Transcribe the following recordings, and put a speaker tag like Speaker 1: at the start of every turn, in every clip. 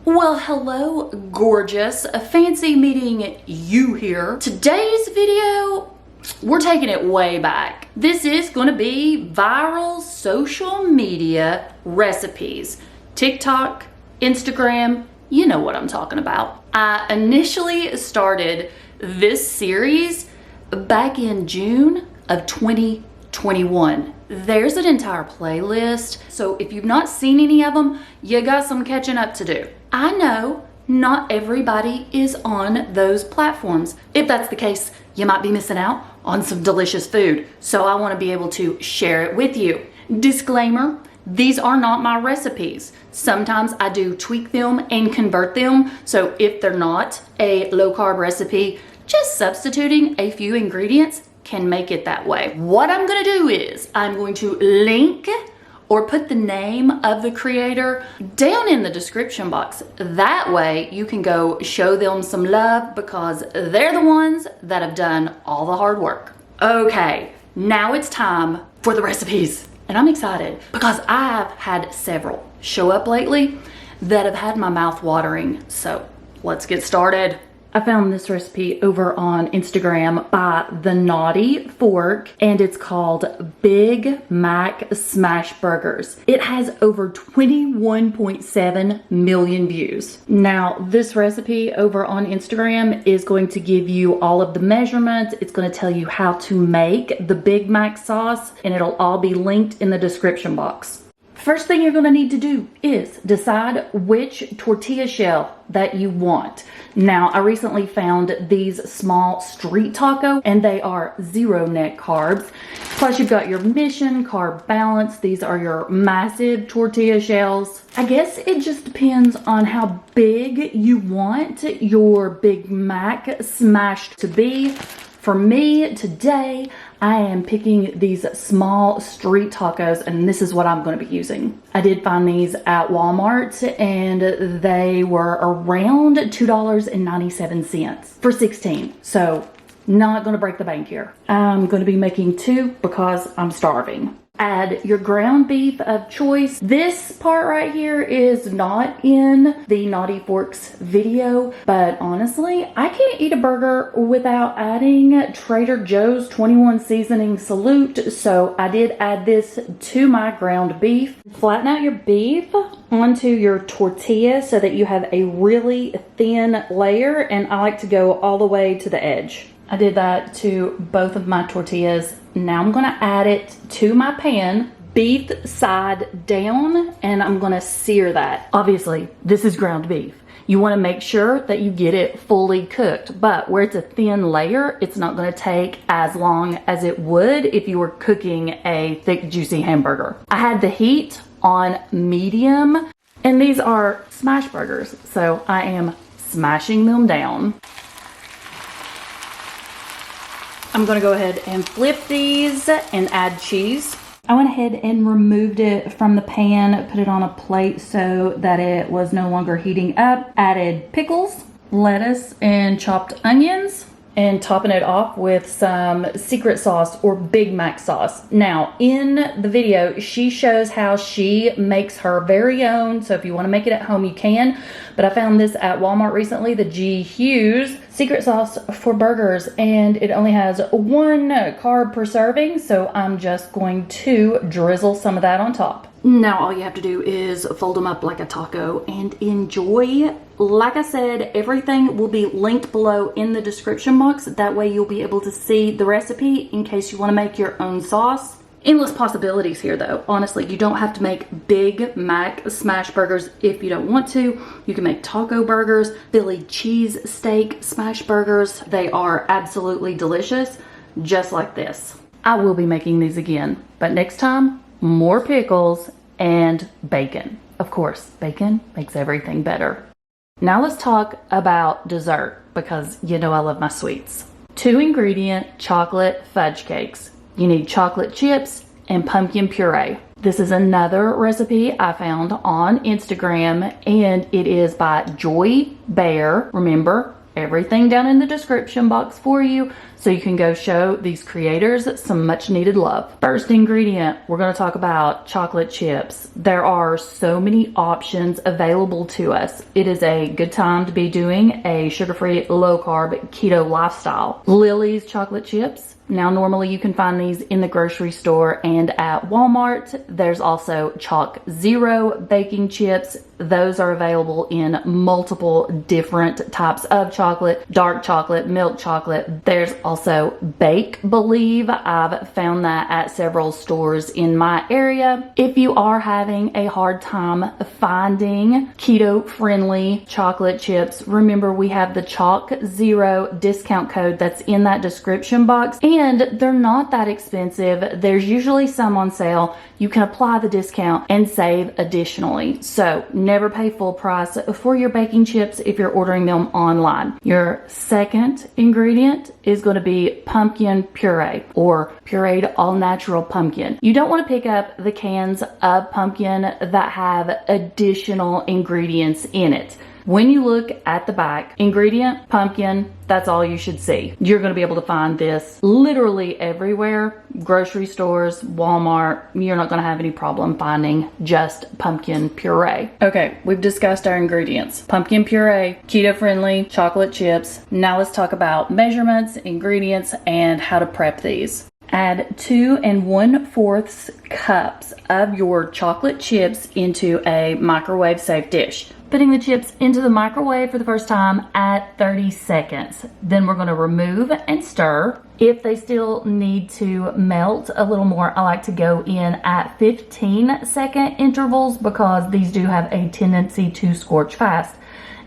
Speaker 1: Well, hello, gorgeous. Fancy meeting you here. Today's video, we're taking it way back. This is going to be viral social media recipes. TikTok, Instagram, you know what I'm talking about. I initially started this series back in June of 2021. There's an entire playlist, so if you've not seen any of them, you got some catching up to do. I know not everybody is on those platforms. If that's the case, you might be missing out on some delicious food, so I want to be able to share it with you. Disclaimer, these are not my recipes. Sometimes I do tweak them and convert them, so if they're not a low-carb recipe, just substituting a few ingredients can make it that way. What I'm gonna do is I'm going to link or put the name of the creator down in the description box. That way you can go show them some love because they're the ones that have done all the hard work. Okay, now it's time for the recipes. And I'm excited because I've had several show up lately that have had my mouth watering. So let's get started. I found this recipe over on Instagram by thenaughtfork, and it's called Big Mac Smash Burgers. It has over 21.7 million views. Now, this recipe over on Instagram is going to give you all of the measurements. It's going to tell you how to make the Big Mac sauce, and it'll all be linked in the description box. First thing you're going to need to do is decide which tortilla shell that you want. Now, I recently found these small street taco and they are 0 net carbs. Plus you've got your Mission Carb Balance. These are your massive tortilla shells. I guess it just depends on how big you want your Big Mac smashed to be. For me, today, I am picking these small street tacos, and this is what I'm going to be using. I did find these at Walmart, and they were around $2.97 for 16. So, not going to break the bank here. I'm going to be making 2 because I'm starving. Add your ground beef of choice. This part right here is not in the Naughtfork's video, but honestly, I can't eat a burger without adding Trader Joe's 21 seasoning salute, so I did add this to my ground beef. Flatten out your beef onto your tortilla so that you have a really thin layer, and I like to go all the way to the edge. I did that to both of my tortillas. Now I'm going to add it to my pan, beef side down, and I'm going to sear that. Obviously, this is ground beef. You want to make sure that you get it fully cooked, but where it's a thin layer, it's not going to take as long as it would if you were cooking a thick, juicy hamburger. I had the heat on medium, and these are smash burgers, so I am smashing them down. I'm going to go ahead and flip these and add cheese. I went ahead and removed it from the pan, put it on a plate so that it was no longer heating up. Added pickles, lettuce, and chopped onions, and topping it off with some secret sauce or Big Mac sauce. Now, in the video, she shows how she makes her very own, so if you want to make it at home, you can. But I found this at Walmart recently, the G. Hughes secret sauce for burgers, and it only has 1 carb per serving, so I'm just going to drizzle some of that on top. Now all you have to do is fold them up like a taco and enjoy. Like I said, everything will be linked below in the description box. That way you'll be able to see the recipe in case you want to make your own sauce. Endless possibilities here though. Honestly, you don't have to make Big Mac smash burgers if you don't want to. You can make taco burgers, Philly cheese steak smash burgers. They are absolutely delicious, just like this. I will be making these again, but next time, more pickles and bacon. Of course, bacon makes everything better. Now let's talk about dessert because you know I love my sweets. 2 ingredient chocolate fudge cakes. You need chocolate chips and pumpkin puree. This is another recipe I found on Instagram, and it is by joybauer. Remember, everything down in the description box for you so you can go show these creators some much needed love. First ingredient, we're going to talk about chocolate chips. There are so many options available to us. It is a good time to be doing a sugar-free, low-carb keto lifestyle. Lily's chocolate chips. Now, normally you can find these in the grocery store and at Walmart. There's also Chalk Zero baking chips. Those are available in multiple different types of chocolate, dark chocolate, milk chocolate. There's also Bake Believe. I've found that at several stores in my area. If you are having a hard time finding keto-friendly chocolate chips, remember we have the Chalk Zero discount code that's in that description box. And they're not that expensive. There's usually some on sale. You can apply the discount and save additionally. So never pay full price for your baking chips if you're ordering them online. Your second ingredient is going to be pumpkin puree or pureed all natural pumpkin. You don't want to pick up the cans of pumpkin that have additional ingredients in it. When you look at the back, ingredient, pumpkin, that's all you should see. You're going to be able to find this literally everywhere. Grocery stores, Walmart, you're not going to have any problem finding just pumpkin puree. Okay, we've discussed our ingredients. Pumpkin puree, keto-friendly, chocolate chips. Now let's talk about measurements, ingredients, and how to prep these. Add 2 1/4 cups of your chocolate chips into a microwave safe dish. Putting the chips into the microwave for the first time at 30 seconds. Then we're going to remove and stir. If they still need to melt a little more, I like to go in at 15-second intervals because these do have a tendency to scorch fast.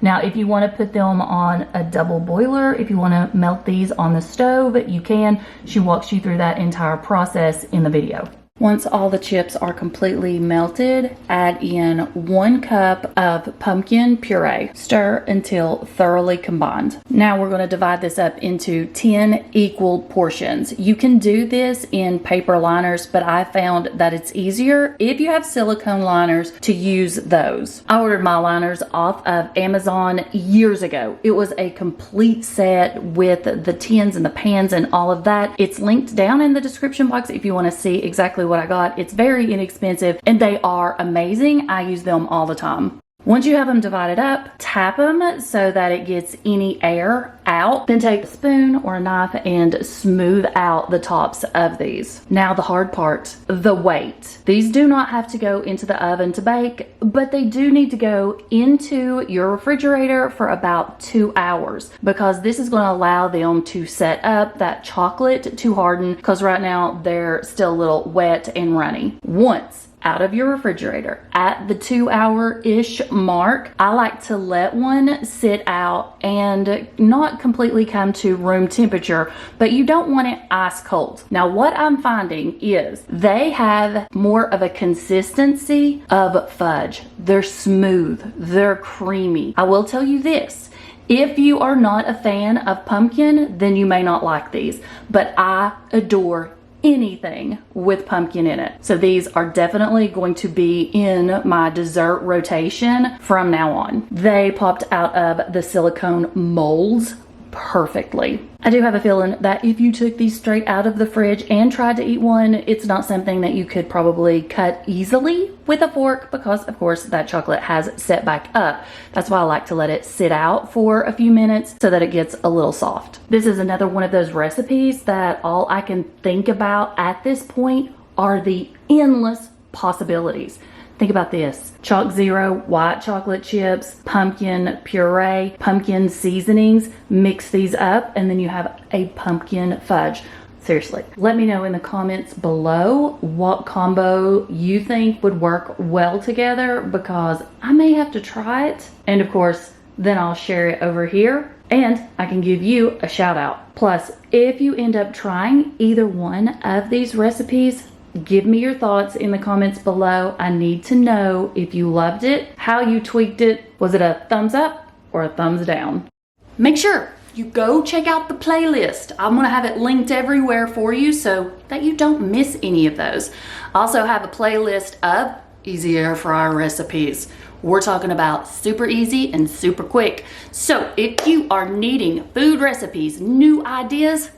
Speaker 1: Now, if you want to put them on a double boiler, if you want to melt these on the stove, you can. She walks you through that entire process in the video. Once all the chips are completely melted, add in 1 cup of pumpkin puree. Stir until thoroughly combined. Now we're going to divide this up into 10 equal portions. You can do this in paper liners, but I found that it's easier if you have silicone liners to use those. I ordered my liners off of Amazon years ago. It was a complete set with the tins and the pans and all of that. It's linked down in the description box if you want to see exactly what I got. It's very inexpensive and they are amazing. I use them all the time. Once you have them divided up, tap them so that it gets any air out. Then take a spoon or a knife and smooth out the tops of these. Now the hard part, the weight. These do not have to go into the oven to bake, but they do need to go into your refrigerator for about 2 hours because this is going to allow them to set up that chocolate to harden because right now they're still a little wet and runny. Once out of your refrigerator at the 2 hour-ish mark, I like to let one sit out and not completely come to room temperature, but you don't want it ice cold. Now what I'm finding is they have more of a consistency of fudge. They're smooth, they're creamy. I will tell you this, if you are not a fan of pumpkin, then you may not like these, but I adore anything with pumpkin in it. So these are definitely going to be in my dessert rotation from now on. They popped out of the silicone molds perfectly. I do have a feeling that if you took these straight out of the fridge and tried to eat one, it's not something that you could probably cut easily with a fork because of course that chocolate has set back up. That's why I like to let it sit out for a few minutes so that it gets a little soft. This is another one of those recipes that all I can think about at this point are the endless possibilities. Think about this. Chalk Zero, white chocolate chips, pumpkin puree, pumpkin seasonings. Mix these up and then you have a pumpkin fudge. Seriously, let me know in the comments below what combo you think would work well together because I may have to try it. And of course, then I'll share it over here and I can give you a shout out. Plus, if you end up trying either one of these recipes, give me your thoughts in the comments below. I need to know if you loved it, how you tweaked it. Was it a thumbs up or a thumbs down? Make sure you go check out the playlist. I'm gonna have it linked everywhere for you so that you don't miss any of those. I also have a playlist of easy air fryer recipes. We're talking about super easy and super quick. So if you are needing food recipes, new ideas,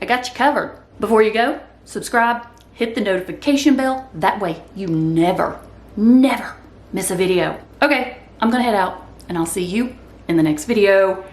Speaker 1: I got you covered. Before you go, subscribe, hit the notification bell. That way you never miss a video. Okay, I'm gonna head out and I'll see you in the next video.